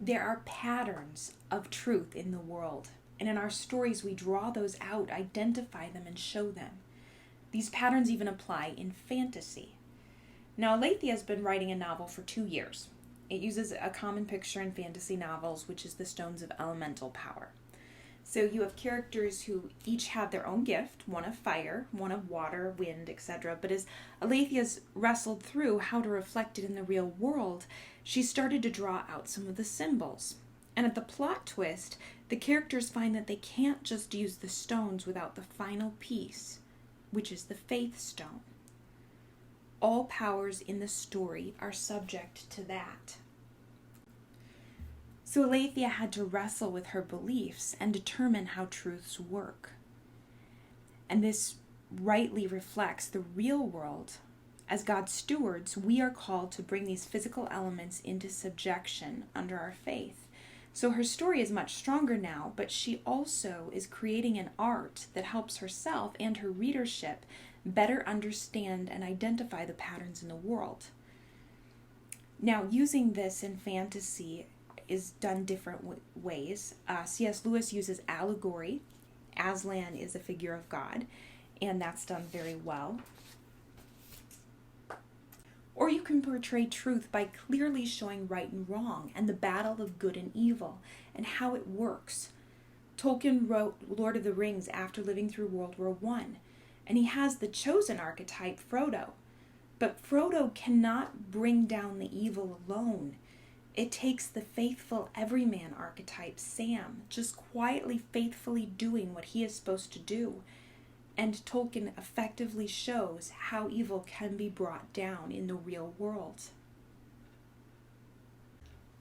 There are patterns of truth in the world, and in our stories we draw those out, identify them, and show them. These patterns even apply in fantasy. Now, Alethea has been writing a novel for 2 years. It uses a common picture in fantasy novels, which is the stones of elemental power. So you have characters who each have their own gift, one of fire, one of water, wind, etc. But as Alethea's wrestled through how to reflect it in the real world, she started to draw out some of the symbols. And at the plot twist, the characters find that they can't just use the stones without the final piece, which is the faith stone. All powers in the story are subject to that. So Alethea had to wrestle with her beliefs and determine how truths work. And this rightly reflects the real world. As God's stewards, we are called to bring these physical elements into subjection under our faith. So her story is much stronger now, but she also is creating an art that helps herself and her readership better understand and identify the patterns in the world. Now, using this in fantasy is done different ways. C.S. Lewis uses allegory. Aslan is a figure of God, and that's done very well. Or you can portray truth by clearly showing right and wrong and the battle of good and evil and how it works. Tolkien wrote Lord of the Rings after living through World War I, and he has the chosen archetype, Frodo. But Frodo cannot bring down the evil alone. It takes the faithful everyman archetype, Sam, just quietly, faithfully doing what he is supposed to do. And Tolkien effectively shows how evil can be brought down in the real world.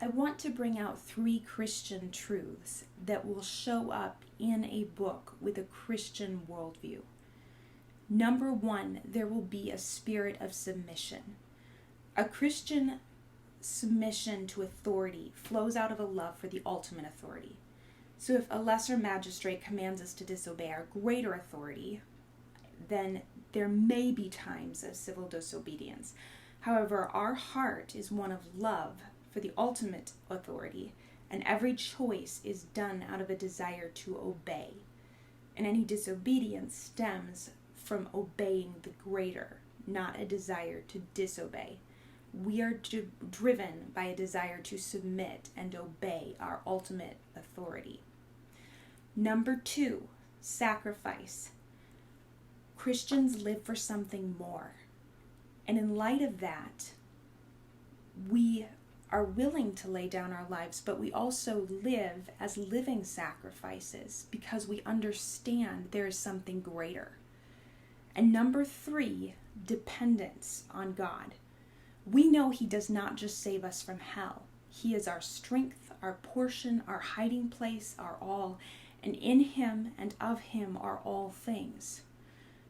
I want to bring out 3 Christian truths that will show up in a book with a Christian worldview. Number 1, there will be a spirit of submission. A Christian submission to authority flows out of a love for the ultimate authority. So if a lesser magistrate commands us to disobey our greater authority, then there may be times of civil disobedience. However, our heart is one of love for the ultimate authority, and every choice is done out of a desire to obey. And any disobedience stems from obeying the greater, not a desire to disobey. We are driven by a desire to submit and obey our ultimate authority. Number 2, sacrifice. Christians live for something more. And in light of that, we are willing to lay down our lives, but we also live as living sacrifices because we understand there is something greater. And number 3, dependence on God. We know He does not just save us from hell. He is our strength, our portion, our hiding place, our all, and in Him and of Him are all things.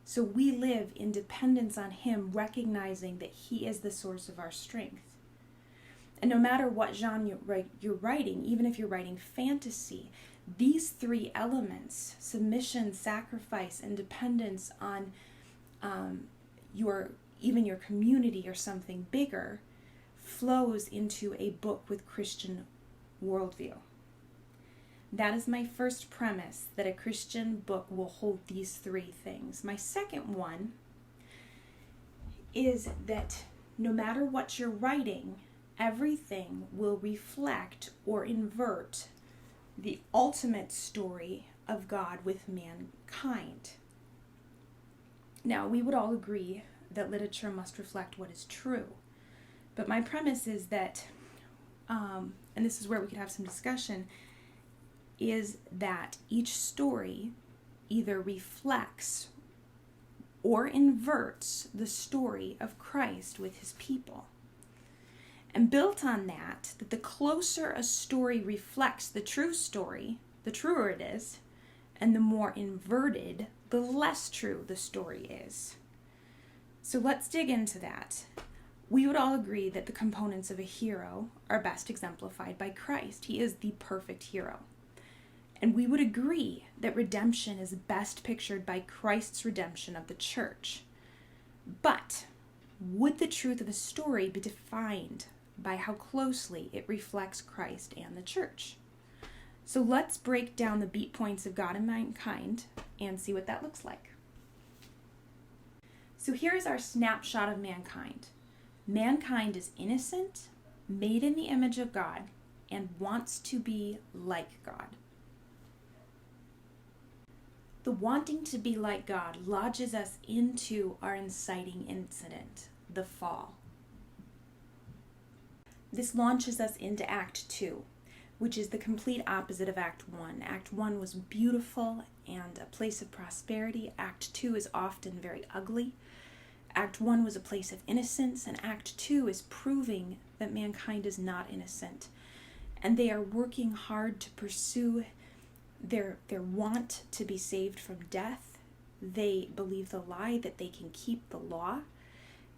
So we live in dependence on Him, recognizing that He is the source of our strength. And no matter what genre you're writing, even if you're writing fantasy, these 3 elements, submission, sacrifice, and dependence on even your community or something bigger, flows into a book with Christian worldview. That is my first premise, that a Christian book will hold these 3 things. My second one is that no matter what you're writing, everything will reflect or invert the ultimate story of God with mankind. Now, we would all agree that literature must reflect what is true. But my premise is that, and this is where we could have some discussion, is that each story either reflects or inverts the story of Christ with His people. And built on that the closer a story reflects the true story, the truer it is, and the more inverted, the less true the story is. So let's dig into that. We would all agree that the components of a hero are best exemplified by Christ. He is the perfect hero. And we would agree that redemption is best pictured by Christ's redemption of the church. But would the truth of a story be defined by how closely it reflects Christ and the church. So let's break down the beat points of God and mankind and see what that looks like. So here is our snapshot of mankind. Mankind is innocent, made in the image of God, and wants to be like God. The wanting to be like God lodges us into our inciting incident, the fall. This launches us into Act 2, which is the complete opposite of Act 1. Act 1 was beautiful and a place of prosperity. Act 2 is often very ugly. Act 1 was a place of innocence, and Act 2 is proving that mankind is not innocent. And they are working hard to pursue their want to be saved from death. They believe the lie that they can keep the law,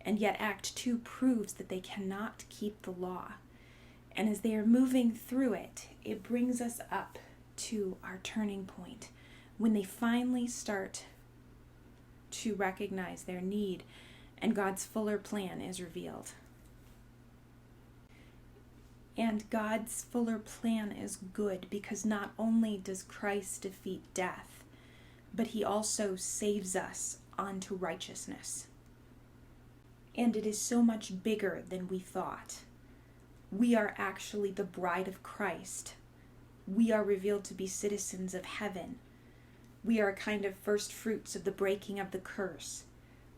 and yet Act 2 proves that they cannot keep the law. And as they are moving through it, it brings us up to our turning point, when they finally start to recognize their need and God's fuller plan is revealed. And God's fuller plan is good because not only does Christ defeat death, but he also saves us unto righteousness. And it is so much bigger than we thought. We are actually the bride of Christ. We are revealed to be citizens of heaven. We are a kind of first fruits of the breaking of the curse.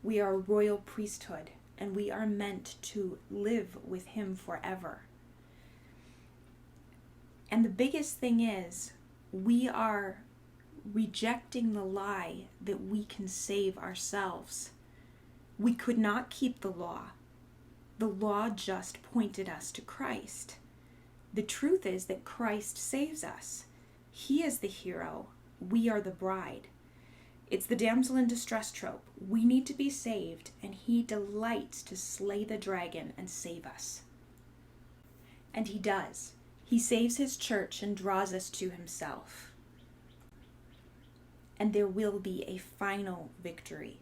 We are a royal priesthood, and we are meant to live with him forever. And the biggest thing is, we are rejecting the lie that we can save ourselves. We could not keep the law. The law just pointed us to Christ. The truth is that Christ saves us. He is the hero. We are the bride. It's the damsel in distress trope. We need to be saved, and he delights to slay the dragon and save us. And he does. He saves his church and draws us to himself. And there will be a final victory.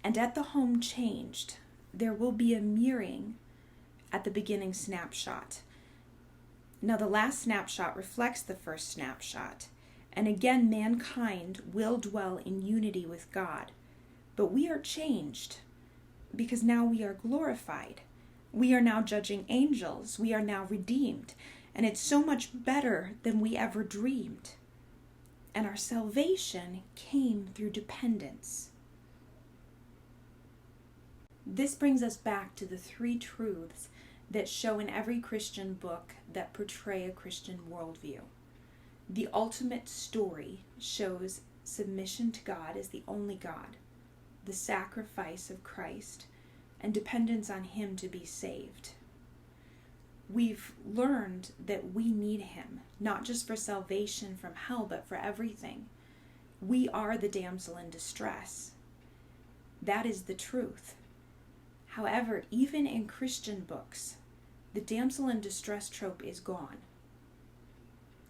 And at the home changed, there will be a mirroring at the beginning snapshot. Now the last snapshot reflects the first snapshot. And again, mankind will dwell in unity with God. But we are changed because now we are glorified. We are now judging angels. We are now redeemed. And it's so much better than we ever dreamed. And our salvation came through dependence. This brings us back to the three truths that show in every Christian book that portray a Christian worldview. The ultimate story shows submission to God as the only God, the sacrifice of Christ, and dependence on him to be saved. We've learned that we need him, not just for salvation from hell, but for everything. We are the damsel in distress. That is the truth. However, even in Christian books, the damsel in distress trope is gone.